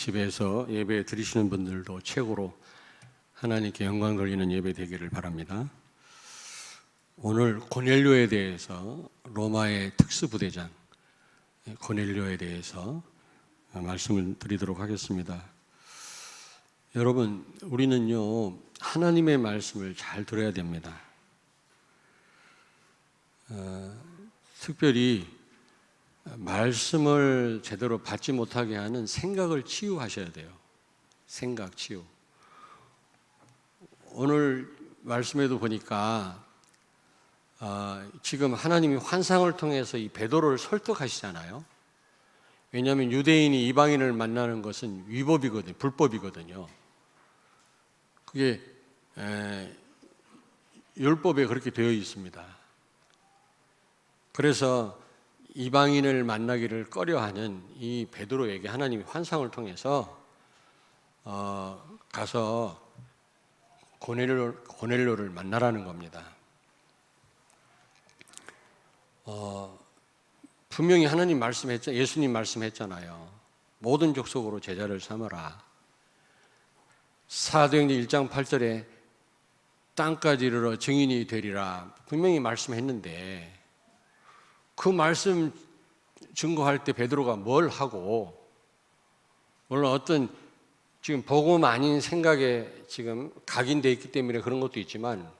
집에서 예배 드리시는 분들도 최고로 하나님께 영광 돌리는 예배 되기를 바랍니다. 오늘 고넬료에 대해서 로마의 특수부대장 고넬료에 대해서 말씀을 드리도록 하겠습니다. 여러분, 우리는요 하나님의 말씀을 잘 들어야 됩니다. 특별히 말씀을 제대로 받지 못하게 하는 생각을 치유하셔야 돼요. 생각 치유. 오늘 말씀에도 보니까 지금 하나님이 환상을 통해서 이 베드로를 설득하시잖아요. 왜냐하면 유대인이 이방인을 만나는 것은 위법이거든요. 불법이거든요. 그게 율법에 그렇게 되어 있습니다. 그래서 이방인을 만나기를 꺼려하는 이 베드로에게 하나님이 환상을 통해서 가서 고넬료를 만나라는 겁니다. 분명히 하나님 말씀했죠. 예수님 말씀했잖아요. 모든 족속으로 제자를 삼으라. 사도행전 1장 8절에 땅까지 이르러 증인이 되리라 분명히 말씀했는데 그 말씀 증거할 때 베드로가 뭘 하고, 물론 어떤 지금 복음 아닌 생각에 지금 각인되어 있기 때문에 그런 것도 있지만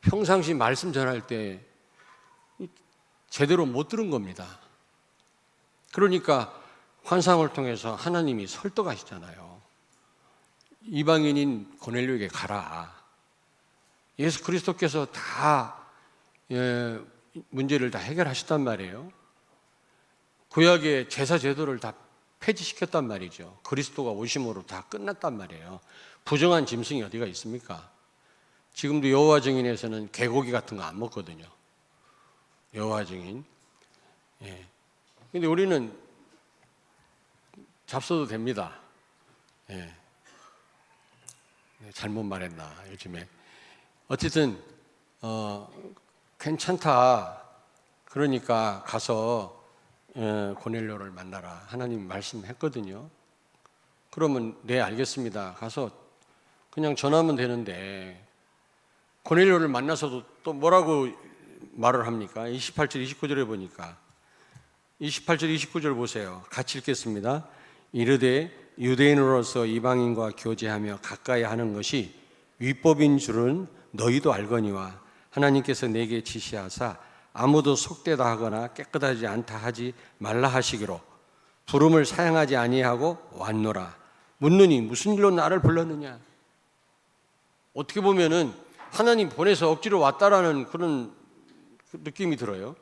평상시 말씀 전할 때 제대로 못 들은 겁니다. 그러니까 환상을 통해서 하나님이 설득하시잖아요. 이방인인 고넬료에게 가라. 예수 그리스도께서 다 문제를 다 해결하셨단 말이에요. 구약의 제사 제도를 다 폐지시켰단 말이죠. 그리스도가 오심으로 다 끝났단 말이에요. 부정한 짐승이 어디가 있습니까? 지금도 여호와 증인에서는 개고기 같은 거 안 먹거든요. 여호와 증인. 근데 우리는 잡숴도 됩니다. 잘못 말했나 요즘에. 어쨌든 괜찮다. 그러니까 가서 고넬료를 만나라. 하나님 말씀했거든요. 그러면 네 알겠습니다. 가서 그냥 전하면 되는데 고넬료를 만나서도 또 뭐라고 말을 합니까? 28절 29절에 보니까 28절 29절 보세요. 같이 읽겠습니다. 이르되 유대인으로서 이방인과 교제하며 가까이 하는 것이 위법인 줄은 너희도 알거니와 하나님께서 내게 지시하사 아무도 속되다 하거나 깨끗하지 않다 하지 말라 하시기로 부름을 사양하지 아니하고 왔노라. 묻느니 무슨 일로 나를 불렀느냐? 어떻게 보면은 하나님 보내서 억지로 왔다라는 그런 느낌이 들어요.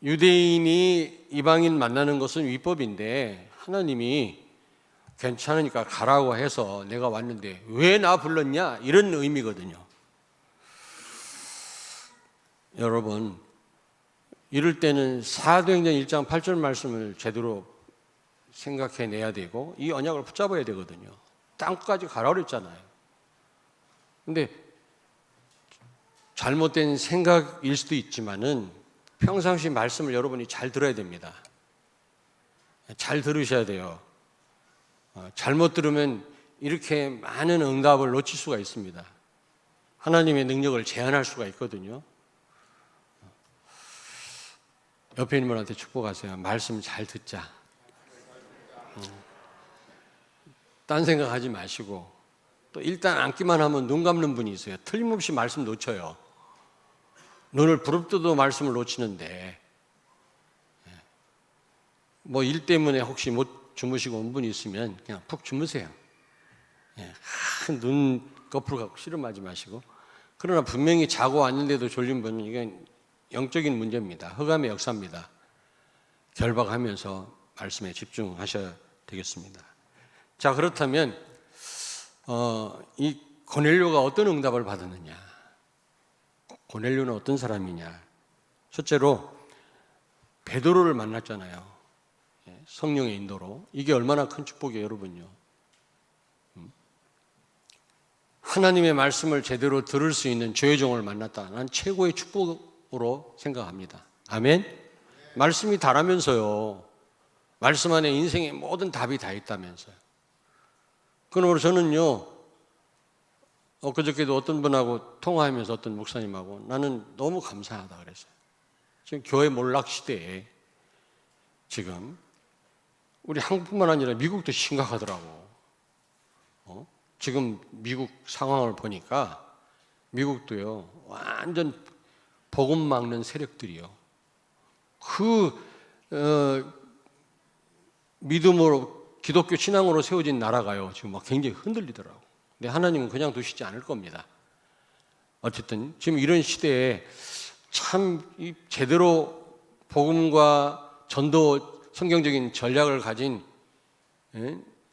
유대인이 이방인 만나는 것은 위법인데 하나님이 괜찮으니까 가라고 해서 내가 왔는데 왜 나 불렀냐? 이런 의미거든요. 여러분, 이럴 때는 사도행전 1장 8절 말씀을 제대로 생각해내야 되고 이 언약을 붙잡아야 되거든요. 땅끝까지 가라 그랬잖아요. 근데 잘못된 생각일 수도 있지만은 평상시 말씀을 여러분이 잘 들어야 됩니다. 잘 들으셔야 돼요. 잘못 들으면 이렇게 많은 응답을 놓칠 수가 있습니다. 하나님의 능력을 제한할 수가 있거든요. 옆에 있는 분한테 축복하세요. 말씀 잘 듣자. 딴 생각하지 마시고 또 일단 앉기만 하면 눈 감는 분이 있어요. 틀림없이 말씀 놓쳐요. 눈을 부릅뜨도 말씀을 놓치는데 뭐 일 때문에 혹시 못 주무시고 온 분이 있으면 그냥 푹 주무세요. 눈 거꾸로 갖고 씨름하지 마시고. 그러나 분명히 자고 왔는데도 졸린 분은 이건 영적인 문제입니다. 흑암의 역사입니다. 결박하면서 말씀에 집중하셔야 되겠습니다. 자, 그렇다면 이 고넬료가 어떤 응답을 받았느냐? 고넬료는 어떤 사람이냐? 첫째로 베드로를 만났잖아요. 성령의 인도로. 이게 얼마나 큰 축복이에요, 여러분요. 하나님의 말씀을 제대로 들을 수 있는 주의 종을 만났다. 난 최고의 축복으로 생각합니다. 아멘? 말씀이 다라면서요. 말씀 안에 인생의 모든 답이 다 있다면서요. 그러므로 저는요, 엊그저께도 어떤 분하고 통화하면서 어떤 목사님하고 나는 너무 감사하다 그랬어요. 지금 교회 몰락 시대에 지금 우리 한국뿐만 아니라 미국도 심각하더라고. 지금 미국 상황을 보니까 미국도요, 완전 복음 막는 세력들이요. 믿음으로 기독교 신앙으로 세워진 나라가요, 지금 막 굉장히 흔들리더라고. 근데 하나님은 그냥 두시지 않을 겁니다. 어쨌든 지금 이런 시대에 참 제대로 복음과 전도 성경적인 전략을 가진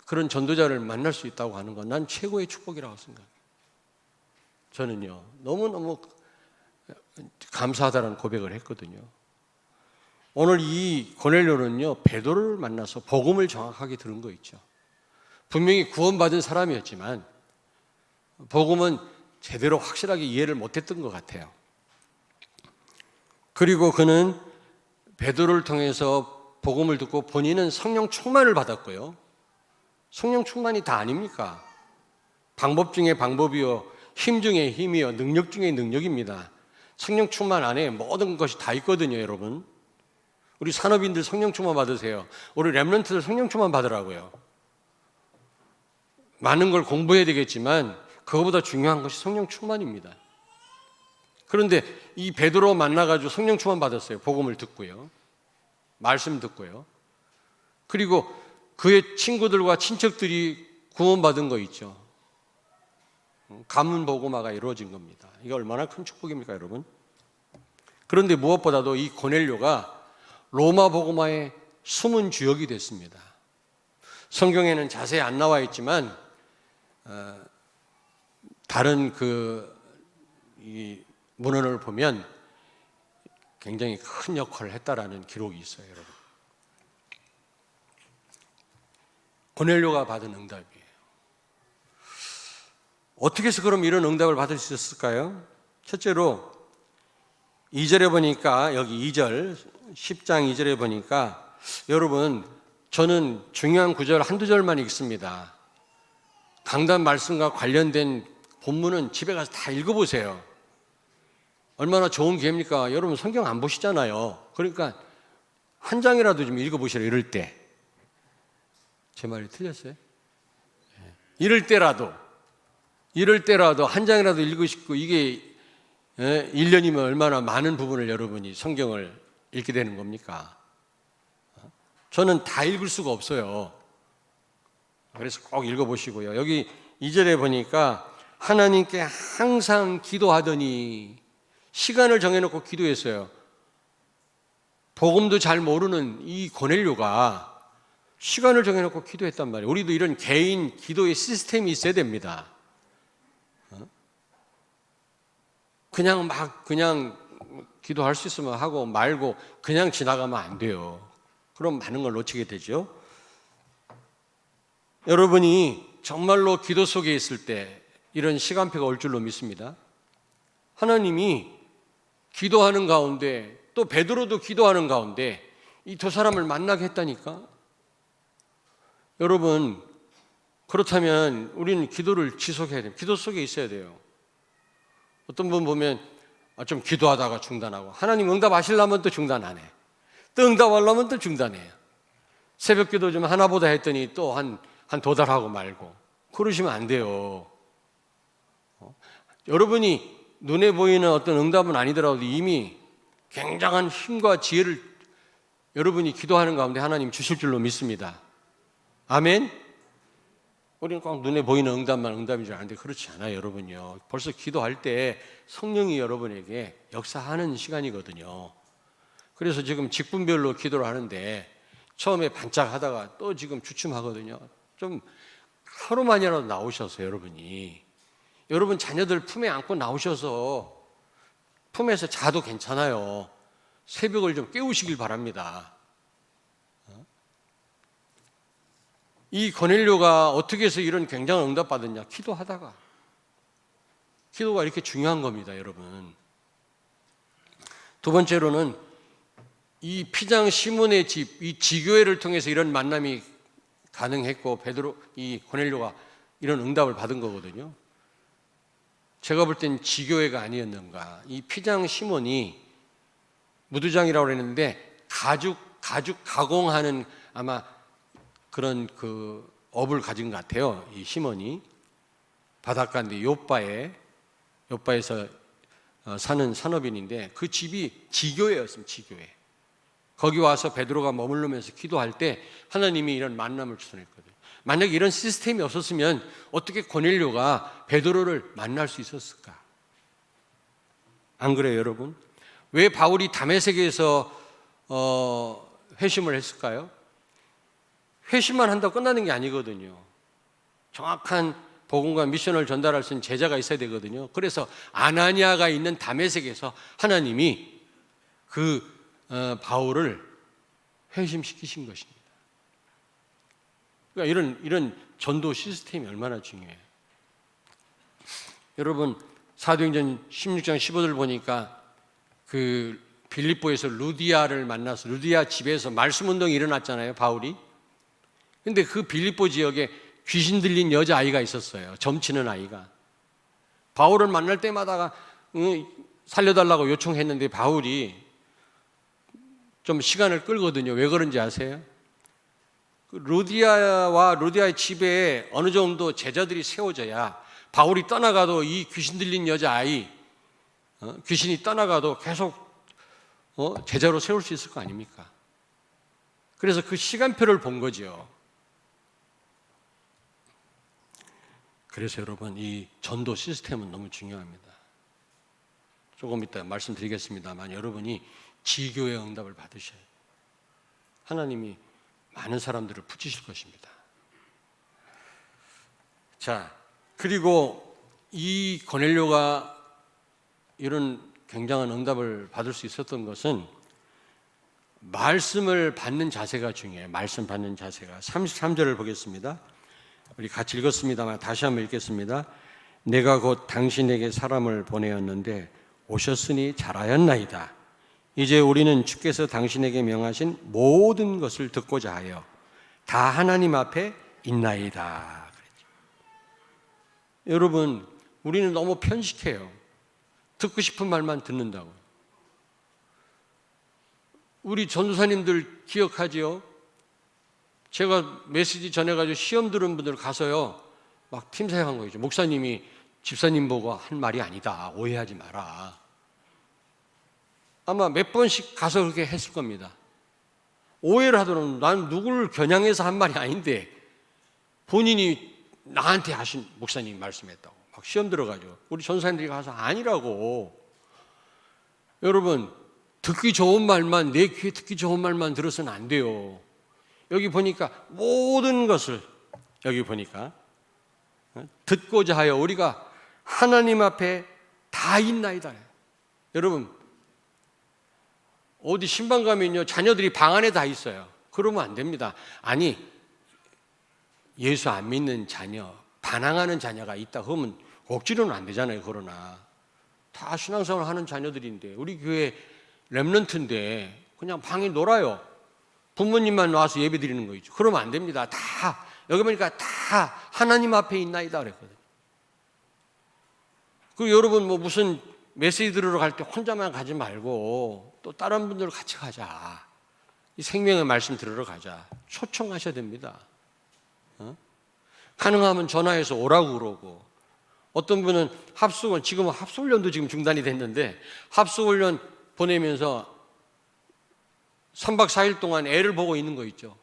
그런 전도자를 만날 수 있다고 하는 건 난 최고의 축복이라고 생각해요. 저는요, 너무너무 감사하다는 고백을 했거든요. 오늘 이 고넬료는요, 베드로를 만나서 복음을 정확하게 들은 거 있죠. 분명히 구원받은 사람이었지만 복음은 제대로 확실하게 이해를 못했던 것 같아요. 그리고 그는 베드로를 통해서 복음을 듣고 본인은 성령 충만을 받았고요. 성령 충만이 다 아닙니까? 방법 중에 방법이요, 힘 중에 힘이요, 능력 중에 능력입니다. 성령 충만 안에 모든 것이 다 있거든요, 여러분. 우리 산업인들 성령 충만 받으세요. 우리 렘넌트들 성령 충만 받으라고요. 많은 걸 공부해야 되겠지만 그거보다 중요한 것이 성령 충만입니다. 그런데 이 베드로 만나가지고 성령 충만 받았어요. 복음을 듣고요, 말씀 듣고요. 그리고 그의 친구들과 친척들이 구원받은 거 있죠. 가문 복음화가 이루어진 겁니다. 이게 얼마나 큰 축복입니까, 여러분? 그런데 무엇보다도 이 고넬료가 로마 복음화의 숨은 주역이 됐습니다. 성경에는 자세히 안 나와 있지만 다른 이 문헌을 보면 굉장히 큰 역할을 했다라는 기록이 있어요, 여러분. 고넬료가 받은 응답이에요. 어떻게 해서 그럼 이런 응답을 받을 수 있었을까요? 첫째로 2절에 보니까, 여기 2절 10장 2절에 보니까, 여러분, 저는 중요한 구절 한두 절만 읽습니다. 강단 말씀과 관련된 본문은 집에 가서 다 읽어보세요. 얼마나 좋은 기회입니까? 여러분 성경 안 보시잖아요. 그러니까 한 장이라도 좀 읽어보시라, 이럴 때. 제 말이 틀렸어요? 이럴 때라도 한 장이라도 읽으시고, 이게 1년이면 얼마나 많은 부분을 여러분이 성경을 읽게 되는 겁니까? 저는 다 읽을 수가 없어요. 그래서 꼭 읽어보시고요. 여기 2절에 보니까 하나님께 항상 기도하더니, 시간을 정해놓고 기도했어요. 복음도 잘 모르는 이 고넬료가 시간을 정해놓고 기도했단 말이에요. 우리도 이런 개인 기도의 시스템이 있어야 됩니다. 그냥 기도할 수 있으면 하고 말고 그냥 지나가면 안 돼요. 그럼 많은 걸 놓치게 되죠. 여러분이 정말로 기도 속에 있을 때 이런 시간표가 올 줄로 믿습니다. 하나님이 기도하는 가운데, 또 베드로도 기도하는 가운데 이 두 사람을 만나게 했다니까. 여러분, 그렇다면 우리는 기도를 지속해야 돼요. 기도 속에 있어야 돼요. 어떤 분 보면 좀 기도하다가 중단하고, 하나님 응답하시려면 또 중단 안 해. 또 응답하려면 또 중단해요. 새벽 기도 좀 하나보다 했더니 또 한 도달하고 말고. 그러시면 안 돼요. 여러분이 눈에 보이는 어떤 응답은 아니더라도 이미 굉장한 힘과 지혜를 여러분이 기도하는 가운데 하나님 주실 줄로 믿습니다. 아멘? 우리는 꼭 눈에 보이는 응답만 응답인 줄 아는데 그렇지 않아요, 여러분요. 벌써 기도할 때 성령이 여러분에게 역사하는 시간이거든요. 그래서 지금 직분별로 기도를 하는데 처음에 반짝하다가 또 지금 주춤하거든요. 좀 하루만이라도 나오셔서 여러분 자녀들 품에 안고 나오셔서 품에서 자도 괜찮아요. 새벽을 좀 깨우시길 바랍니다. 이 고넬료가 어떻게 해서 이런 굉장한 응답 받았냐? 기도하다가. 기도가 이렇게 중요한 겁니다, 여러분. 두 번째로는 이 피장 시몬의 집, 이 지교회를 통해서 이런 만남이 가능했고 이 고넬료가 이런 응답을 받은 거거든요. 제가 볼 땐 지교회가 아니었는가. 이 피장 시몬이 무두장이라고 그랬는데 가죽 가공하는 아마 그런 그 업을 가진 것 같아요. 이 시몬이 바닷가인데 요바에서 사는 산업인인데 그 집이 지교회였습니다. 지교회. 거기 와서 베드로가 머무르면서 기도할 때 하나님이 이런 만남을 주선했거든요. 만약에 이런 시스템이 없었으면 어떻게 고넬료가 베드로를 만날 수 있었을까? 안 그래요, 여러분? 왜 바울이 다메섹에서 회심을 했을까요? 회심만 한다고 끝나는 게 아니거든요. 정확한 복음과 미션을 전달할 수 있는 제자가 있어야 되거든요. 그래서 아나니아가 있는 다메섹에서 하나님이 바울을 회심시키신 것입니다. 그러니까 이런 전도 시스템이 얼마나 중요해요. 여러분 사도행전 16장 15절 보니까 그 빌립보에서 루디아를 만나서 루디아 집에서 말씀 운동이 일어났잖아요, 바울이. 근데 그 빌립보 지역에 귀신 들린 여자아이가 있었어요. 점치는 아이가. 바울을 만날 때마다 살려달라고 요청했는데 바울이 좀 시간을 끌거든요. 왜 그런지 아세요? 루디아의 집에 어느 정도 제자들이 세워져야 바울이 떠나가도 이 귀신 들린 여자아이, 귀신이 떠나가도 계속 제자로 세울 수 있을 거 아닙니까? 그래서 그 시간표를 본 거죠. 그래서 여러분 이 전도 시스템은 너무 중요합니다. 조금 이따 말씀드리겠습니다만 여러분이 지교의 응답을 받으셔야 돼요. 하나님이 많은 사람들을 붙이실 것입니다. 자, 그리고 이 고넬료가 이런 굉장한 응답을 받을 수 있었던 것은 말씀을 받는 자세가 중요해요. 말씀 받는 자세가. 33절을 보겠습니다. 우리 같이 읽었습니다만 다시 한번 읽겠습니다. 내가 곧 당신에게 사람을 보내었는데 오셨으니 잘하였나이다. 이제 우리는 주께서 당신에게 명하신 모든 것을 듣고자 하여 다 하나님 앞에 있나이다. 그랬죠. 여러분, 우리는 너무 편식해요. 듣고 싶은 말만 듣는다고. 우리 전도사님들 기억하지요? 제가 메시지 전해가지고 시험 들은 분들 가서요, 막 팀사역한 거죠. 목사님이 집사님 보고 한 말이 아니다. 오해하지 마라. 아마 몇 번씩 가서 그렇게 했을 겁니다. 오해를 하더라도 난 누구를 겨냥해서 한 말이 아닌데 본인이 나한테 하신 목사님이 말씀했다고 막 시험 들어가죠. 우리 전사님들이 가서 아니라고. 여러분 듣기 좋은 말만, 내 귀에 듣기 좋은 말만 들어서는 안 돼요. 여기 보니까 모든 것을 여기 보니까 듣고자 하여 우리가 하나님 앞에 다 있나이다. 여러분 어디 신방 가면요 자녀들이 방 안에 다 있어요. 그러면 안 됩니다. 아니 예수 안 믿는 자녀, 반항하는 자녀가 있다 그러면 억지로는 안 되잖아요. 그러나 다 신앙생활 하는 자녀들인데 우리 교회 렘넌트인데 그냥 방에 놀아요. 부모님만 와서 예배 드리는 거 있죠. 그러면 안 됩니다. 다 여기 보니까 다 하나님 앞에 있나이다 그랬거든요. 그 여러분 뭐 무슨 메시지 들으러 갈 때 혼자만 가지 말고 또 다른 분들 같이 가자. 이 생명의 말씀 들으러 가자. 초청하셔야 됩니다. 가능하면 전화해서 오라고 그러고 어떤 분은 합숙은 지금 합숙훈련도 지금 중단이 됐는데 합숙훈련 보내면서 3박 4일 동안 애를 보고 있는 거 있죠.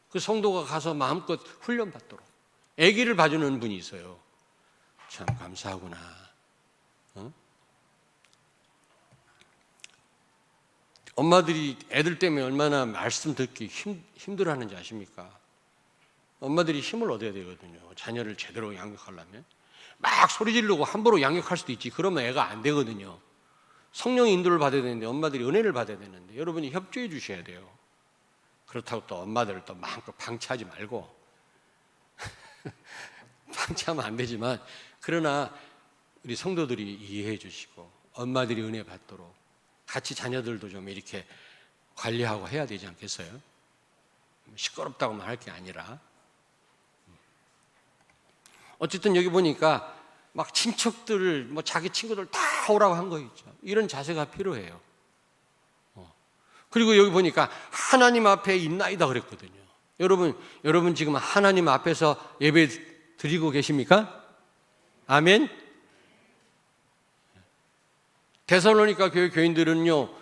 그 성도가 가서 마음껏 훈련 받도록 아기를 봐주는 분이 있어요. 참 감사하구나. 엄마들이 애들 때문에 얼마나 말씀 듣기 힘들어하는지 아십니까? 엄마들이 힘을 얻어야 되거든요. 자녀를 제대로 양육하려면 막 소리 지르고 함부로 양육할 수도 있지. 그러면 애가 안 되거든요. 성령의 인도를 받아야 되는데 엄마들이 은혜를 받아야 되는데 여러분이 협조해 주셔야 돼요. 그렇다고 또 엄마들을 또 마음껏 방치하지 말고 방치하면 안 되지만 그러나 우리 성도들이 이해해 주시고 엄마들이 은혜 받도록 같이 자녀들도 좀 이렇게 관리하고 해야 되지 않겠어요? 시끄럽다고만 할 게 아니라. 어쨌든 여기 보니까 막 친척들, 뭐 자기 친구들 다 오라고 한 거 있죠. 이런 자세가 필요해요. 그리고 여기 보니까 하나님 앞에 있나이다 그랬거든요. 여러분 지금 하나님 앞에서 예배 드리고 계십니까? 아멘. 데살로니가 교회 교인들은요,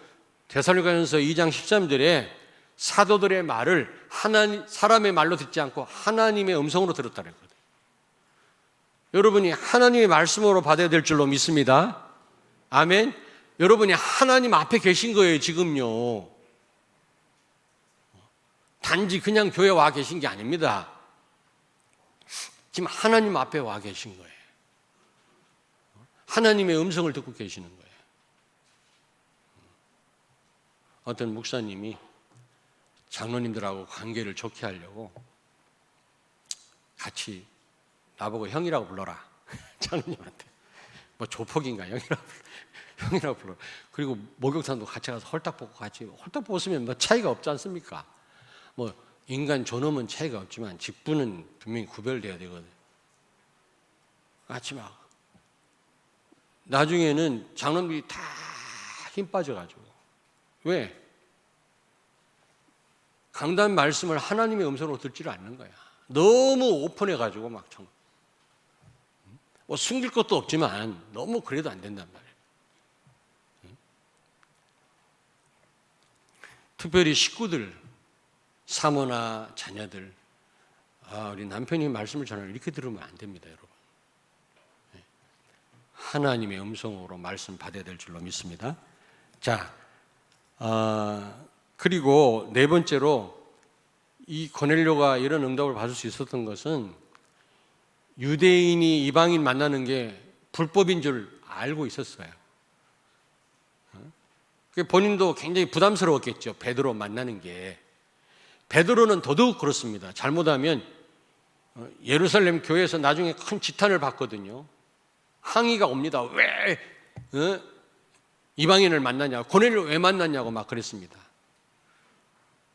데살로니가전서 2장 13절에 사도들의 말을 사람의 말로 듣지 않고 하나님의 음성으로 들었다 그랬거든요. 여러분이 하나님의 말씀으로 받아야 될 줄로 믿습니다. 아멘. 여러분이 하나님 앞에 계신 거예요, 지금요. 단지 그냥 교회 와 계신 게 아닙니다. 지금 하나님 앞에 와 계신 거예요. 하나님의 음성을 듣고 계시는 거예요. 어떤 목사님이 장로님들하고 관계를 좋게 하려고 같이 나보고 형이라고 불러라. 장로님한테. 뭐 조폭인가 형이라고 불러. 그리고 목욕탕도 같이 가서 홀딱 벗고 홀딱 벗으면 뭐 차이가 없지 않습니까? 뭐 인간 존엄은 차이가 없지만 직분은 분명히 구별돼야 되거든. 같이 막 나중에는 장로님들이 다 힘 빠져가지고. 왜? 강단 말씀을 하나님의 음성으로 듣지를 않는 거야. 너무 오픈해가지고 막 뭐 숨길 것도 없지만 너무 그래도 안 된단 말이에요. 특별히 식구들, 사모나 자녀들, 우리 남편이 말씀을 전하면 이렇게 들으면 안 됩니다, 여러분. 하나님의 음성으로 말씀 받아야 될 줄로 믿습니다. 자, 그리고 네 번째로 이 고넬료가 이런 응답을 받을 수 있었던 것은 유대인이 이방인 만나는 게 불법인 줄 알고 있었어요. 본인도 굉장히 부담스러웠겠죠. 베드로 만나는 게. 베드로는 더더욱 그렇습니다. 잘못하면 예루살렘 교회에서 나중에 큰 지탄을 받거든요. 항의가 옵니다. 왜 이방인을 만나냐, 고넬료 왜 만났냐고 막 그랬습니다.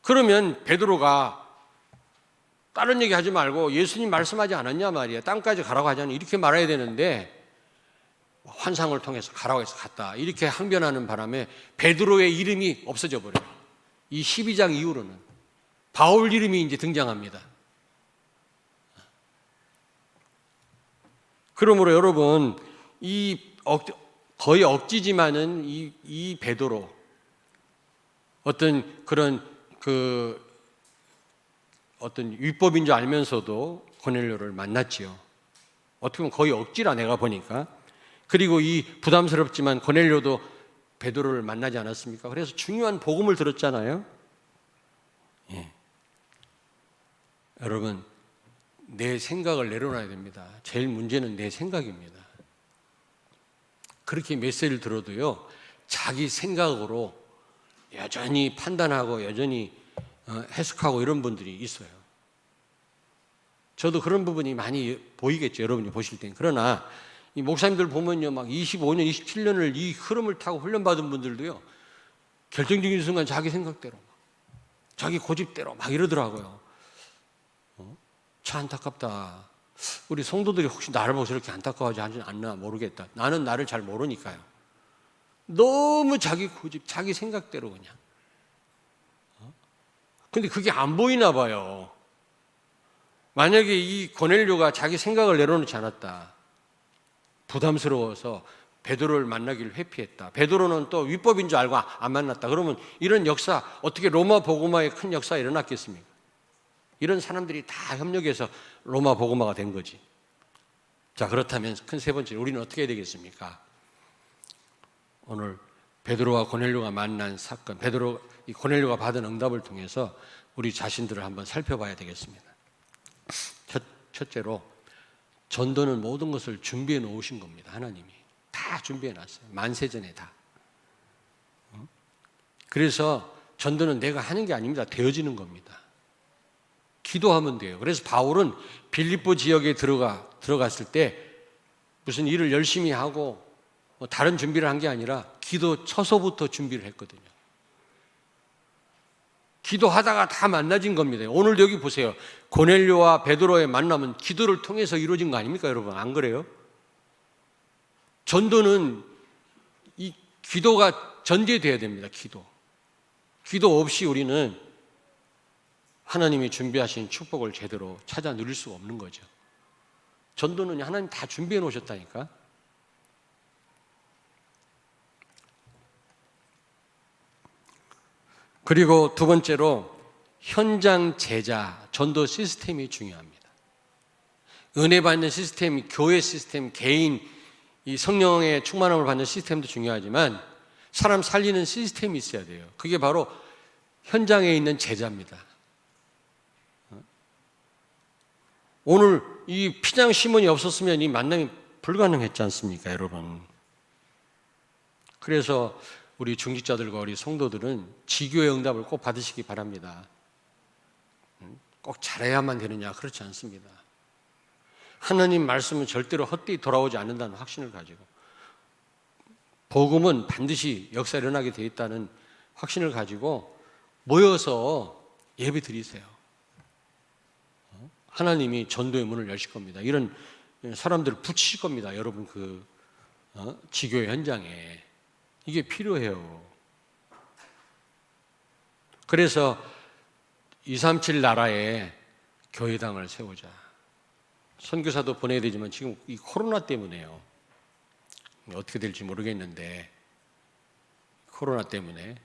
그러면 베드로가 다른 얘기 하지 말고 예수님 말씀하지 않았냐 말이야. 땅까지 가라고 하잖아. 이렇게 말해야 되는데 환상을 통해서 가라고 해서 갔다. 이렇게 항변하는 바람에 베드로의 이름이 없어져 버려요. 이 12장 이후로는 바울 이름이 이제 등장합니다. 그러므로 여러분, 거의 억지지만은 이 베드로 어떤 그런 어떤 율법인 줄 알면서도 고넬료를 만났지요. 어떻게 보면 거의 억지라 내가 보니까. 그리고 이 부담스럽지만 고넬료도 베드로를 만나지 않았습니까? 그래서 중요한 복음을 들었잖아요. 예. 여러분, 내 생각을 내려놔야 됩니다. 제일 문제는 내 생각입니다. 그렇게 메시지를 들어도요, 자기 생각으로 여전히 판단하고 여전히 해석하고 이런 분들이 있어요. 저도 그런 부분이 많이 보이겠죠, 여러분이 보실 땐. 그러나 이 목사님들 보면요, 막 25년, 27년을 이 흐름을 타고 훈련받은 분들도요, 결정적인 순간 자기 생각대로, 자기 고집대로 막 이러더라고요. 참 안타깝다. 우리 성도들이 혹시 나를 보고 저렇게 안타까워하지 않나 모르겠다. 나는 나를 잘 모르니까요. 너무 자기 고집, 자기 생각대로 그냥. 근데 그게 안 보이나 봐요. 만약에 이 고넬료가 자기 생각을 내려놓지 않았다. 부담스러워서 베드로를 만나기를 회피했다. 베드로는 또 위법인 줄 알고 안 만났다. 그러면 이런 역사, 어떻게 로마 복음화의 큰 역사가 일어났겠습니까? 이런 사람들이 다 협력해서 로마 복음화가 된 거지. 자, 그렇다면 큰 세 번째, 우리는 어떻게 해야 되겠습니까? 오늘 베드로와 고넬료가 만난 사건, 이 고넬료가 받은 응답을 통해서 우리 자신들을 한번 살펴봐야 되겠습니다. 첫째로, 전도는 모든 것을 준비해 놓으신 겁니다. 하나님이 다 준비해 놨어요. 만세전에 다. 그래서 전도는 내가 하는 게 아닙니다. 되어지는 겁니다. 기도하면 돼요. 그래서 바울은 빌립보 지역에 들어갔을 때 무슨 일을 열심히 하고 뭐 다른 준비를 한 게 아니라 기도 처서부터 준비를 했거든요. 기도하다가 다 만나진 겁니다. 오늘도 여기 보세요. 고넬료와 베드로의 만남은 기도를 통해서 이루어진 거 아닙니까, 여러분? 안 그래요? 전도는 이 기도가 전제돼야 됩니다. 기도 없이 우리는 하나님이 준비하신 축복을 제대로 찾아 누릴 수가 없는 거죠. 전도는 하나님 다 준비해 놓으셨다니까. 그리고 두 번째로 현장 제자 전도 시스템이 중요합니다. 은혜 받는 시스템, 교회 시스템, 개인 이 성령의 충만함을 받는 시스템도 중요하지만 사람 살리는 시스템이 있어야 돼요. 그게 바로 현장에 있는 제자입니다. 오늘 이 피장 시몬이 없었으면 이 만남이 불가능했지 않습니까, 여러분? 그래서 우리 중직자들과 우리 성도들은 지교의 응답을 꼭 받으시기 바랍니다. 꼭 잘해야만 되느냐? 그렇지 않습니다. 하나님 말씀은 절대로 헛되이 돌아오지 않는다는 확신을 가지고, 복음은 반드시 역사 일어나게 되어 있다는 확신을 가지고 모여서 예배 드리세요. 하나님이 전도의 문을 여실 겁니다. 이런 사람들을 붙이실 겁니다. 여러분 지교의 현장에. 이게 필요해요. 그래서 237 나라에 교회당을 세우자. 선교사도 보내야 되지만 지금 이 코로나 때문에요. 어떻게 될지 모르겠는데 코로나 때문에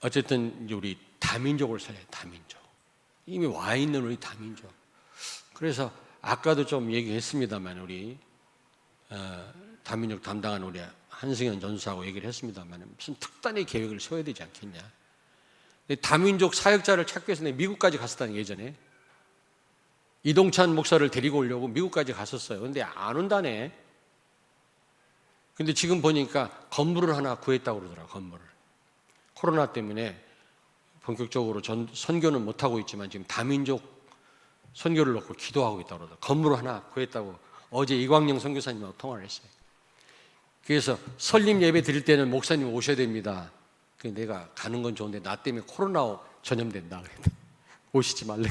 어쨌든 이제 우리 다민족을 살려요. 다민족. 이미 와 있는 우리 다민족. 그래서 아까도 좀 얘기했습니다만 우리 다민족 담당한 우리 한승현 전수하고 얘기를 했습니다만 무슨 특단의 계획을 세워야 되지 않겠냐. 다민족 사역자를 찾기 위해서 내가 미국까지 갔었다는 예전에 이동찬 목사를 데리고 오려고 미국까지 갔었어요. 그런데 안 온다네. 근데 지금 보니까 건물을 하나 구했다고 그러더라고요. 건물을. 코로나 때문에 본격적으로 선교는 못하고 있지만 지금 다민족 선교를 놓고 기도하고 있다고 그러더라고요. 건물을 하나 구했다고 어제 이광영 선교사님하고 통화를 했어요. 그래서 설립 예배 드릴 때는 목사님 오셔야 됩니다. 내가 가는 건 좋은데 나 때문에 코로나 전염된다. 오시지 말래.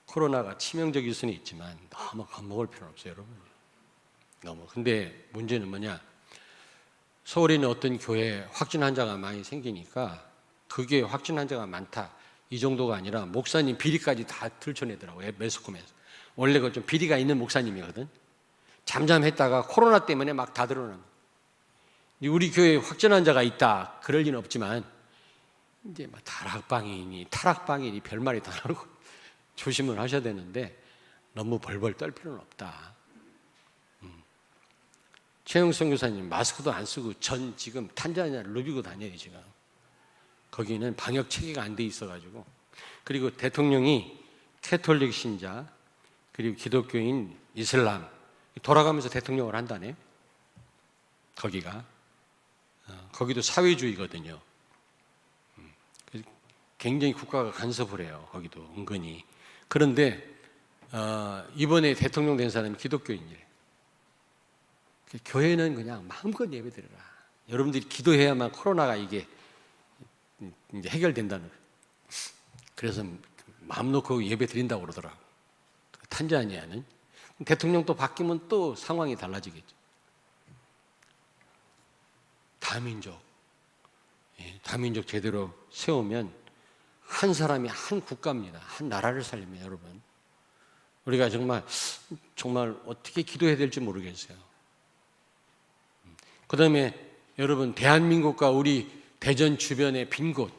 코로나가 치명적일 수는 있지만 너무 겁먹을 필요는 없어요, 여러분. 너무. 근데 문제는 뭐냐? 서울에 있는 어떤 교회에 확진 환자가 많이 생기니까 그게 확진 환자가 많다. 이 정도가 아니라 목사님 비리까지 다 들춰내더라고요. 매스컴에서. 원래 그 좀 비리가 있는 목사님이거든. 잠잠했다가 코로나 때문에 막 다 드러나는. 우리 교회에 확진 환자가 있다. 그럴 리는 없지만 이제 막 타락방이니 별말이 다 나오고 조심을 하셔야 되는데 너무 벌벌 떨 필요는 없다. 최영성 교사님 마스크도 안 쓰고 지금 탄자니아를 누비고 다녀요. 지금 거기는 방역 체계가 안 돼 있어가지고. 그리고 대통령이 캐톨릭 신자 그리고 기독교인 이슬람 돌아가면서 대통령을 한다네. 거기도 사회주의거든요. 굉장히 국가가 간섭을 해요. 거기도 은근히. 그런데 이번에 대통령 된 사람이 기독교인이에요. 교회는 그냥 마음껏 예배드려라. 여러분들이 기도해야만 코로나가 이게 이제 해결된다는 거예요. 그래서 마음 놓고 예배 드린다고 그러더라고요. 탄자니아는. 대통령 또 바뀌면 또 상황이 달라지겠죠. 다민족 제대로 세우면 한 사람이 한 국가입니다. 한 나라를 살리면 여러분. 우리가 정말 어떻게 기도해야 될지 모르겠어요. 그 다음에 여러분 대한민국과 우리 대전 주변의 빈 곳,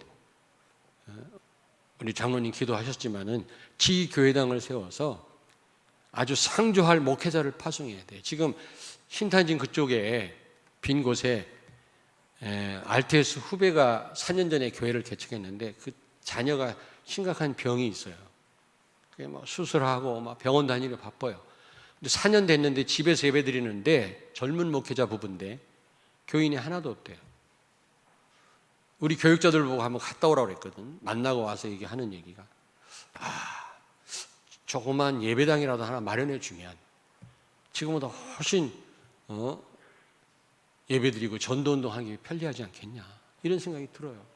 우리 장로님 기도하셨지만은 지교회당을 세워서 아주 상주할 목회자를 파송해야 돼요. 지금 신탄진 그쪽에 빈 곳에 RTS 후배가 4년 전에 교회를 개척했는데 그 자녀가 심각한 병이 있어요. 그게 뭐 수술하고 막 병원 다니려 바빠요. 근데 4년 됐는데 집에서 예배 드리는데 젊은 목회자 부부인데 교인이 하나도 없대요. 우리 교육자들 보고 한번 갔다 오라고 그랬거든. 만나고 와서 하는 얘기가 조그만 예배당이라도 하나 마련해 주면 지금보다 훨씬 예배드리고 전도운동하기 편리하지 않겠냐 이런 생각이 들어요.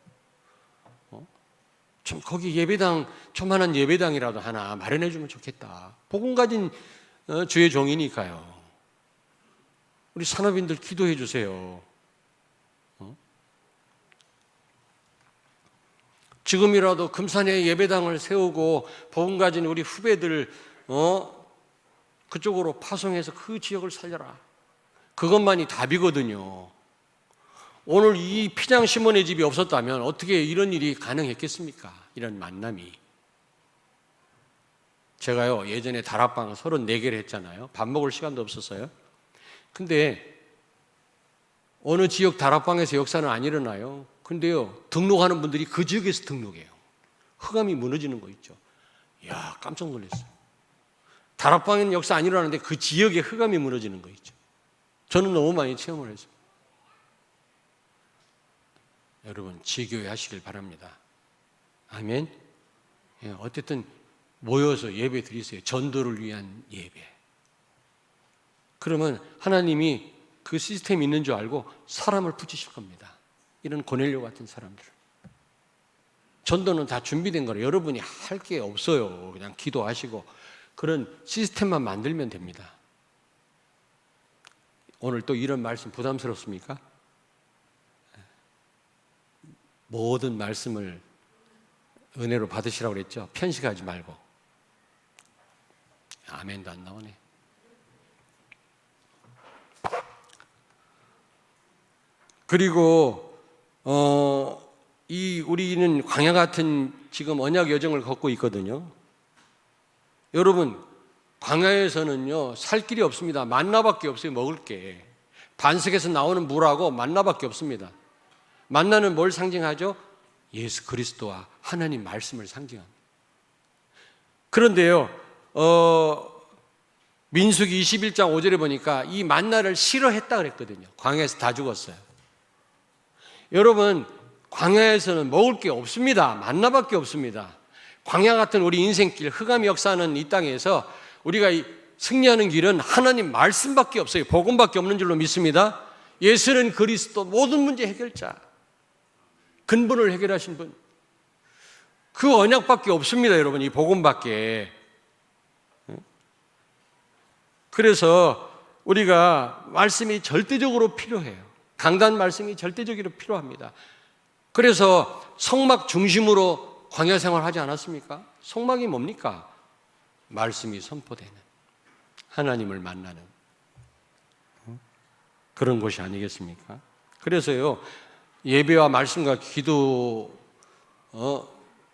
좀 거기 예배당, 조만한 예배당이라도 하나 마련해 주면 좋겠다. 복음 가진 주의 종이니까요. 우리 산업인들 기도해 주세요. 지금이라도 금산에 예배당을 세우고 복음 가진 우리 후배들 그쪽으로 파송해서 그 지역을 살려라. 그것만이 답이거든요. 오늘 이 피장 시몬의 집이 없었다면 어떻게 이런 일이 가능했겠습니까? 이런 만남이. 제가요 예전에 다락방 34개를 했잖아요. 밥 먹을 시간도 없었어요. 근데 어느 지역 다락방에서 역사는 안 일어나요. 근데요 등록하는 분들이 그 지역에서 등록해요. 흑암이 무너지는 거 있죠. 이야 깜짝 놀랐어요. 다락방에는 역사 안 일어나는데 그 지역에 흑암이 무너지는 거 있죠. 저는 너무 많이 체험을 했어요. 여러분 지교회 하시길 바랍니다. 아멘. 어쨌든 모여서 예배 드리세요. 전도를 위한 예배. 그러면 하나님이 그 시스템이 있는 줄 알고 사람을 붙이실 겁니다. 이런 고넬료 같은 사람들. 전도는 다 준비된 거라 여러분이 할 게 없어요. 그냥 기도하시고 그런 시스템만 만들면 됩니다. 오늘 또 이런 말씀 부담스럽습니까? 모든 말씀을 은혜로 받으시라고 그랬죠. 편식하지 말고. 아멘도 안 나오네. 그리고 우리는 광야 같은 지금 언약 여정을 걷고 있거든요. 여러분 광야에서는요 살 길이 없습니다. 만나밖에 없어요. 먹을 게. 반석에서 나오는 물하고 만나밖에 없습니다. 만나는 뭘 상징하죠? 예수 그리스도와 하나님 말씀을 상징합니다. 그런데요 민수기 21장 5절에 보니까 이 만나를 싫어했다 그랬거든요. 광야에서 다 죽었어요. 여러분 광야에서는 먹을 게 없습니다. 만나밖에 없습니다. 광야 같은 우리 인생길 흑암이 역사하는 이 땅에서 우리가 승리하는 길은 하나님 말씀밖에 없어요. 복음밖에 없는 줄로 믿습니다. 예수는 그리스도 모든 문제 해결자, 근본을 해결하신 분, 그 언약밖에 없습니다. 여러분 이 복음밖에. 그래서 우리가 말씀이 절대적으로 필요해요. 강단 말씀이 절대적으로 필요합니다. 그래서 성막 중심으로 광야 생활하지 않았습니까? 성막이 뭡니까? 말씀이 선포되는, 하나님을 만나는 그런 곳이 아니겠습니까? 그래서요 예배와 말씀과 기도,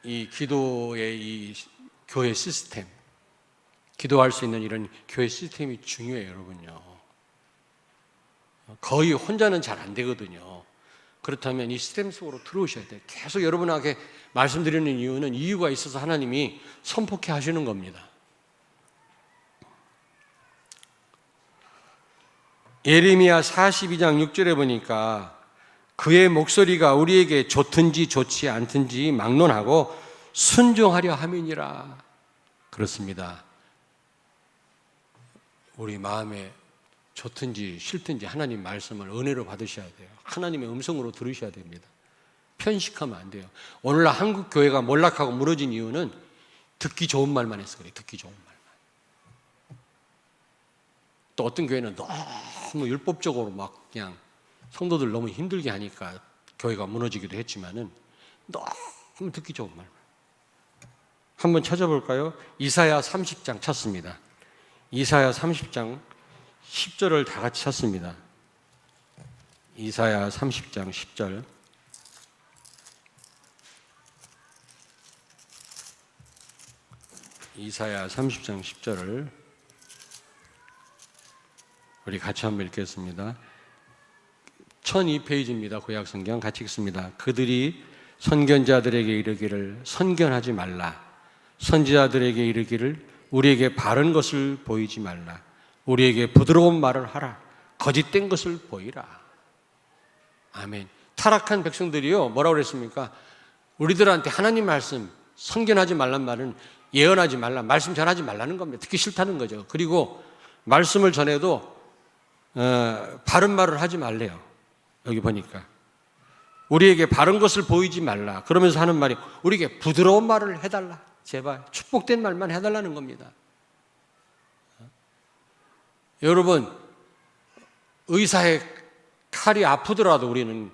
이 기도의 이 교회 시스템, 기도할 수 있는 이런 교회 시스템이 중요해요, 여러분요. 거의 혼자는 잘 안 되거든요. 그렇다면 이 시스템 속으로 들어오셔야 돼요. 계속 여러분에게 말씀드리는 이유는 이유가 있어서 하나님이 선포케 하시는 겁니다. 예레미야 42장 6절에 보니까 그의 목소리가 우리에게 좋든지 좋지 않든지 막론하고 순종하려 함이니라. 그렇습니다. 우리 마음에 좋든지 싫든지 하나님 말씀을 은혜로 받으셔야 돼요. 하나님의 음성으로 들으셔야 됩니다. 편식하면 안 돼요. 오늘날 한국 교회가 몰락하고 무너진 이유는 듣기 좋은 말만 해서 그래요. 듣기 좋은 말만. 또 어떤 교회는 너무 율법적으로 막 그냥 성도들 너무 힘들게 하니까 교회가 무너지기도 했지만은 너무 듣기 좋은 말만. 한번 찾아볼까요? 이사야 30장 찾습니다. 이사야 30장 10절을 다 같이 찾습니다. 이사야 30장 10절. 이사야 30장 10절을 우리 같이 한번 읽겠습니다. 1002페이지입니다. 구약성경 같이 읽습니다. 그들이 선견자들에게 이르기를 선견하지 말라. 선지자들에게 이르기를 우리에게 바른 것을 보이지 말라. 우리에게 부드러운 말을 하라. 거짓된 것을 보이라. 아멘. 타락한 백성들이요 뭐라고 그랬습니까? 우리들한테 하나님 말씀 선견하지 말란 말은 예언하지 말라, 말씀 전하지 말라는 겁니다. 듣기 싫다는 거죠. 그리고 말씀을 전해도 바른 말을 하지 말래요. 여기 보니까 우리에게 바른 것을 보이지 말라. 그러면서 하는 말이 우리에게 부드러운 말을 해달라. 제발 축복된 말만 해달라는 겁니다. 여러분, 의사의 칼이 아프더라도 우리는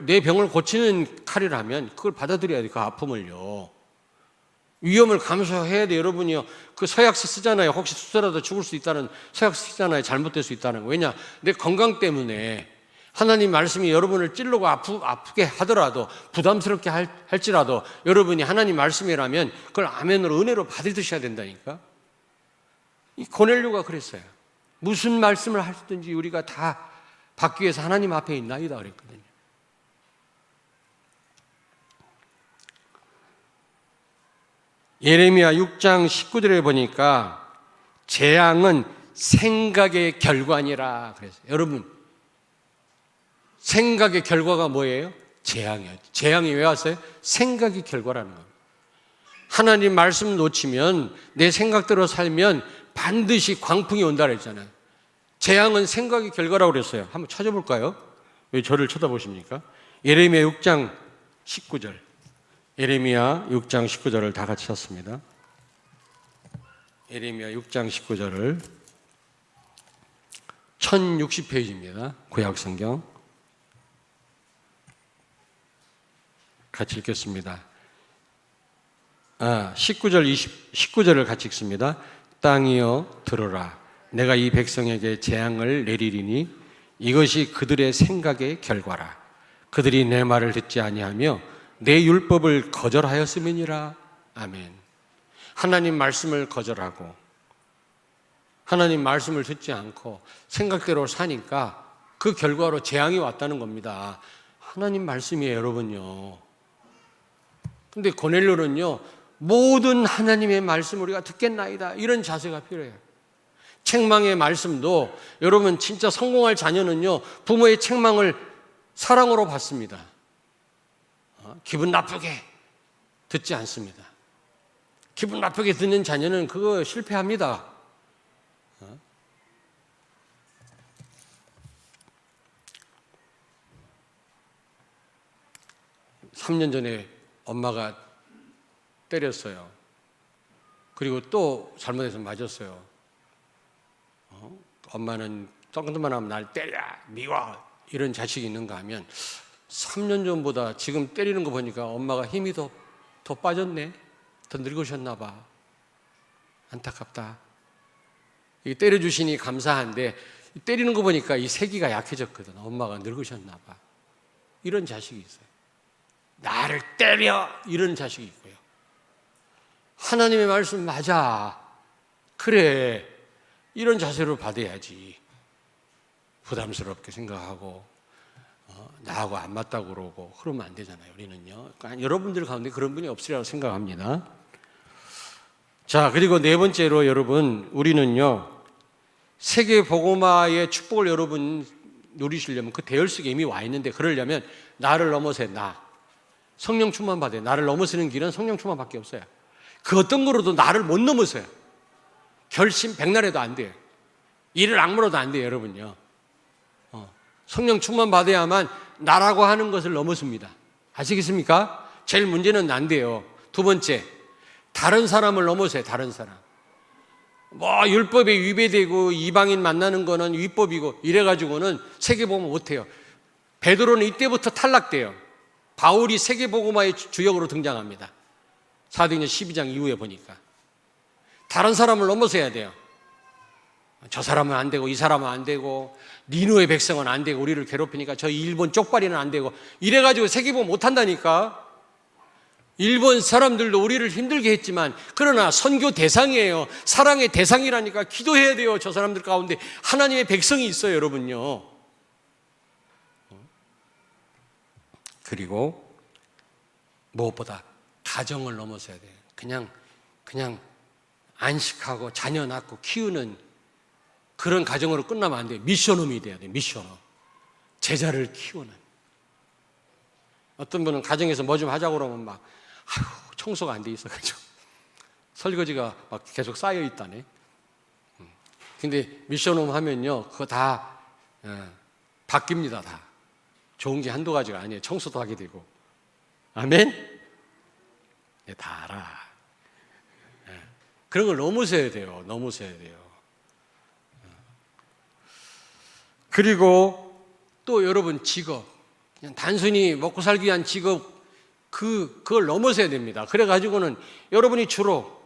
내 병을 고치는 칼이라면 그걸 받아들여야 돼. 그 아픔을요. 위험을 감수해야 돼. 여러분이요, 그 서약서 쓰잖아요. 혹시 수술하다 죽을 수 있다는 서약서 쓰잖아요. 잘못될 수 있다는 거. 왜냐? 내 건강 때문에 하나님 말씀이 여러분을 찔르고 아프게 하더라도, 부담스럽게 할지라도 여러분이 하나님 말씀이라면 그걸 아멘으로, 은혜로 받으셔야 된다니까. 이 고넬료가 그랬어요. 무슨 말씀을 하시든지 우리가 다 받기 위해서 하나님 앞에 있나이다 그랬거든요. 예레미야 6장 19절에 보니까 재앙은 생각의 결과니라 그랬어요. 여러분, 생각의 결과가 뭐예요? 재앙이에요. 재앙이 왜 왔어요? 생각이 결과라는 겁니다. 하나님 말씀 놓치면, 내 생각대로 살면 반드시 광풍이 온다 그랬잖아요. 재앙은 생각의 결과라고 그랬어요. 한번 찾아볼까요? 왜 저를 쳐다보십니까? 예레미야 6장 19절. 예레미야 6장 19절을 다 같이 찾습니다. 예레미야 6장 19절을 1060페이지입니다. 구약성경. 같이 읽겠습니다. 19절을 같이 읽습니다. 땅이여 들어라. 내가 이 백성에게 재앙을 내리리니 이것이 그들의 생각의 결과라. 그들이 내 말을 듣지 아니하며 내 율법을 거절하였음이니라. 아멘. 하나님 말씀을 거절하고 하나님 말씀을 듣지 않고 생각대로 사니까 그 결과로 재앙이 왔다는 겁니다. 하나님 말씀이에요, 여러분요. 근데 고넬료는요, 모든 하나님의 말씀을 우리가 듣겠나이다, 이런 자세가 필요해요. 책망의 말씀도, 여러분 진짜 성공할 자녀는요, 부모의 책망을 사랑으로 받습니다. 기분 나쁘게 듣지 않습니다. 기분 나쁘게 듣는 자녀는 그거 실패합니다. 3년 전에 엄마가 때렸어요. 그리고 또 잘못해서 맞았어요. 엄마는 조금만 하면 날 때려, 미워, 이런 자식이 있는가 하면 3년 전보다 지금 때리는 거 보니까 엄마가 힘이 더 빠졌네. 더 늙으셨나 봐. 안타깝다. 이 때려주시니 감사한데 때리는 거 보니까 이 세기가 약해졌거든. 엄마가 늙으셨나 봐. 이런 자식이 있어요. 나를 때려, 이런 자식이 있고요. 하나님의 말씀 맞아, 그래, 이런 자세로 받아야지. 부담스럽게 생각하고 나하고 안 맞다고 그러고 그러면 안 되잖아요. 우리는요. 그러니까 여러분들 가운데 그런 분이 없으리라고 생각합니다. 자, 그리고 네 번째로 여러분, 우리는요, 세계 복음화의 축복을 여러분 누리시려면 그 대열 속에 이미 와 있는데, 그러려면 나를 넘어서 성령 충만 받아요. 나를 넘어서는 길은 성령 충만밖에 없어요. 그 어떤 거로도 나를 못 넘어서요. 결심 백날해도 안 돼요. 이를 악물어도 안 돼요, 여러분요. 성령 충만 받아야만 나라고 하는 것을 넘어섭니다. 아시겠습니까? 제일 문제는 안 돼요. 두 번째, 다른 사람을 넘어서요. 다른 사람. 율법에 위배되고 이방인 만나는 거는 위법이고 이래가지고는 세계복음 못해요. 베드로는 이때부터 탈락돼요. 바울이 세계복음화의 주역으로 등장합니다. 사도행전 12장 이후에 보니까. 다른 사람을 넘어서야 돼요. 저 사람은 안 되고 이 사람은 안 되고 니누의 백성은 안 되고 우리를 괴롭히니까 저 일본 쪽발이는 안 되고 이래가지고 세계복음 못한다니까. 일본 사람들도 우리를 힘들게 했지만 그러나 선교 대상이에요. 사랑의 대상이라니까. 기도해야 돼요. 저 사람들 가운데 하나님의 백성이 있어요, 여러분요. 그리고 무엇보다 가정을 넘어서야 돼요. 그냥 안식하고 자녀 낳고 키우는 그런 가정으로 끝나면 안 돼요. 미션홈이 돼야 돼요. 미션홈. 제자를 키우는. 어떤 분은 가정에서 뭐 좀 하자고 그러면 청소가 안 돼 있어가지고 설거지가 막 계속 쌓여 있다네. 근데 미션홈 하면요, 그거 다 바뀝니다. 다 좋은 게 한두 가지가 아니에요. 청소도 하게 되고. 아멘? 네, 다 알아. 그런 걸 넘으셔야 돼요. 넘으셔야 돼요. 그리고 또 여러분 직업, 그냥 단순히 먹고 살기 위한 직업, 그걸 넘어서야 됩니다. 그래가지고는 여러분이 주로,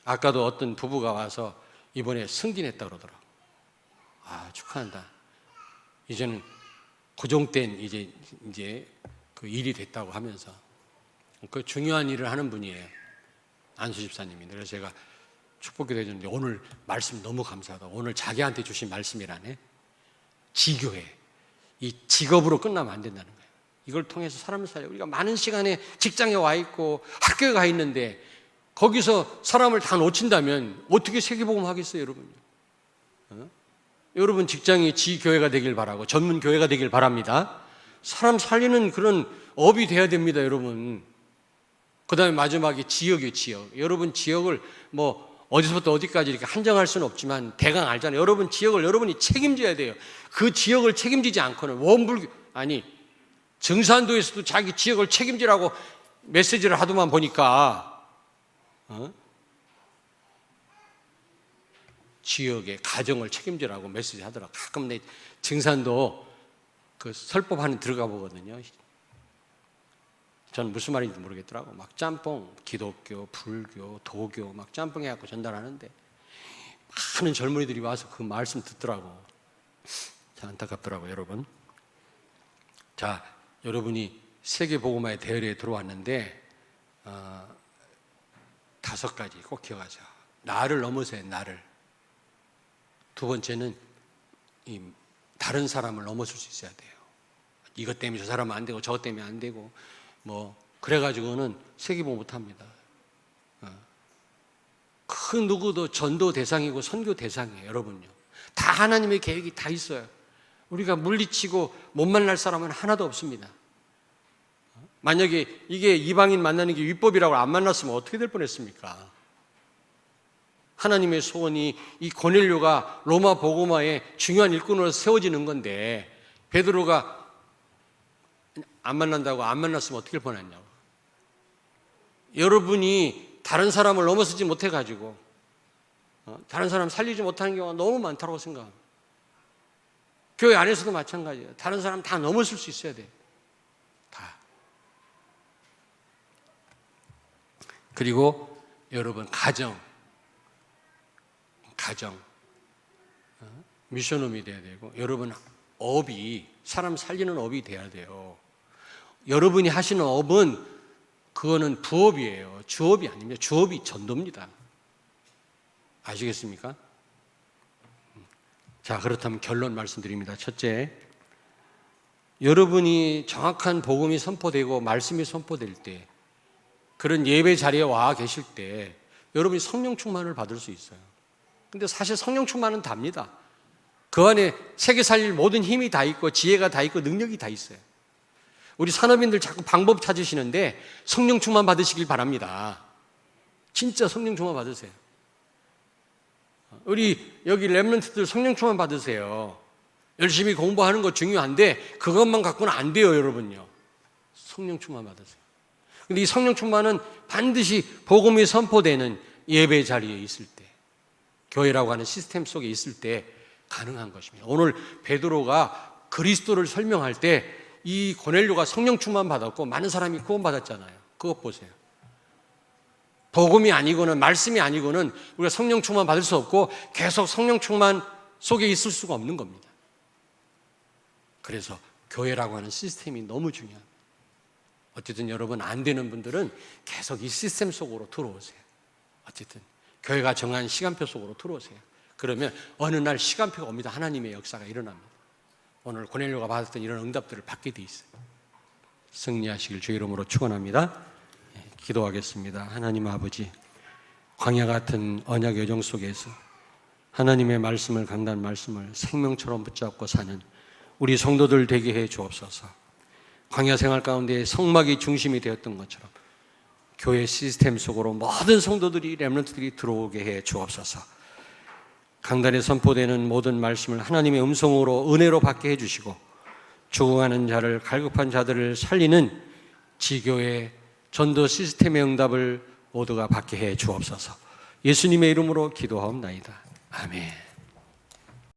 아까도 어떤 부부가 와서 이번에 승진했다 그러더라고. 아, 축하한다. 이제는 고정된 이제 그 일이 됐다고 하면서 그 중요한 일을 하는 분이에요. 안수 집사님이. 그래서 제가 축복기도 해줬는데 오늘 말씀 너무 감사하다. 오늘 자기한테 주신 말씀이라네. 지교회. 이 직업으로 끝나면 안 된다는 거예요. 이걸 통해서 사람을 살려. 우리가 많은 시간에 직장에 와 있고 학교에 가 있는데 거기서 사람을 다 놓친다면 어떻게 세계복음 하겠어요, 여러분요? 여러분 직장이 지교회가 되길 바라고 전문 교회가 되길 바랍니다. 사람 살리는 그런 업이 돼야 됩니다, 여러분. 그 다음에 마지막에 지역이에요, 지역. 여러분 지역을 뭐 어디서부터 어디까지 이렇게 한정할 수는 없지만 대강 알잖아요. 여러분 지역을 여러분이 책임져야 돼요. 그 지역을 책임지지 않고는 정산도에서도 자기 지역을 책임지라고 메시지를 하도만 보니까 지역의 가정을 책임지라고 메시지 하더라고. 가끔 내 증산도 그 설법하는 들어가 보거든요. 저는 무슨 말인지 모르겠더라고. 막 짬뽕, 기독교, 불교, 도교 막 짬뽕 해갖고 전달하는데 많은 젊은이들이 와서 그 말씀 듣더라고. 참 안타깝더라고요, 여러분. 자, 여러분이 세계복음화의 대열에 들어왔는데 5가지 꼭 기억하자. 나를 넘어서야 나를. 두 번째는 다른 사람을 넘어설 수 있어야 돼요. 이것 때문에 저 사람은 안 되고 저것 때문에 안 되고 뭐 그래가지고는 세계복음 못합니다. 그 누구도 전도 대상이고 선교 대상이에요, 여러분요. 다 하나님의 계획이 다 있어요. 우리가 물리치고 못 만날 사람은 하나도 없습니다. 만약에 이게 이방인 만나는 게 율법이라고 안 만났으면 어떻게 될 뻔했습니까? 하나님의 소원이 이 고넬료가 로마 복음화의 중요한 일꾼으로 세워지는 건데 베드로가 안 만난다고 안 만났으면 어떻게 될 뻔했냐고. 여러분이 다른 사람을 넘어서지 못해가지고 다른 사람 살리지 못하는 경우가 너무 많다고 생각합니다. 교회 안에서도 마찬가지예요. 다른 사람 다 넘어설 수 있어야 돼요. 다. 그리고 여러분 가정 미션홈이 돼야 되고 여러분 업이 사람 살리는 업이 돼야 돼요. 여러분이 하시는 업은 그거는 부업이에요. 주업이 아닙니다. 주업이 전도입니다. 아시겠습니까? 자, 그렇다면 결론 말씀드립니다. 첫째, 여러분이 정확한 복음이 선포되고 말씀이 선포될 때 그런 예배 자리에 와 계실 때 여러분이 성령 충만을 받을 수 있어요. 근데 사실 성령 충만은 답니다. 그 안에 세계 살릴 모든 힘이 다 있고 지혜가 다 있고 능력이 다 있어요. 우리 산업인들 자꾸 방법 찾으시는데 성령 충만 받으시길 바랍니다. 진짜 성령 충만 받으세요. 우리 여기 렘넌트들 성령 충만 받으세요. 열심히 공부하는 거 중요한데 그것만 갖고는 안 돼요, 여러분요. 성령 충만 받으세요. 근데 이 성령 충만은 반드시 복음이 선포되는 예배 자리에 있을 때, 교회라고 하는 시스템 속에 있을 때 가능한 것입니다. 오늘 베드로가 그리스도를 설명할 때 이 고넬료가 성령 충만 받았고 많은 사람이 구원 받았잖아요. 그것 보세요. 복음이 아니고는 말씀이 아니고는 우리가 성령 충만 받을 수 없고 계속 성령 충만 속에 있을 수가 없는 겁니다. 그래서 교회라고 하는 시스템이 너무 중요합니다. 어쨌든 여러분 안 되는 분들은 계속 이 시스템 속으로 들어오세요. 어쨌든 교회가 정한 시간표 속으로 들어오세요. 그러면 어느 날 시간표가 옵니다. 하나님의 역사가 일어납니다. 오늘 고넬료가 받았던 이런 응답들을 받게 돼 있어요. 승리하시길 주의 이름으로 축원합니다. 기도하겠습니다. 하나님 아버지, 광야 같은 언약 여정 속에서 하나님의 말씀을 강단 말씀을 생명처럼 붙잡고 사는 우리 성도들 되게 해 주옵소서. 광야 생활 가운데 성막이 중심이 되었던 것처럼 교회 시스템 속으로 모든 성도들이 렘넌트들이 들어오게 해 주옵소서. 강단에 선포되는 모든 말씀을 하나님의 음성으로 은혜로 받게 해주시고 죽어가는 자를, 갈급한 자들을 살리는 지교의 전도 시스템의 응답을 모두가 받게 해 주옵소서. 예수님의 이름으로 기도하옵나이다. 아멘.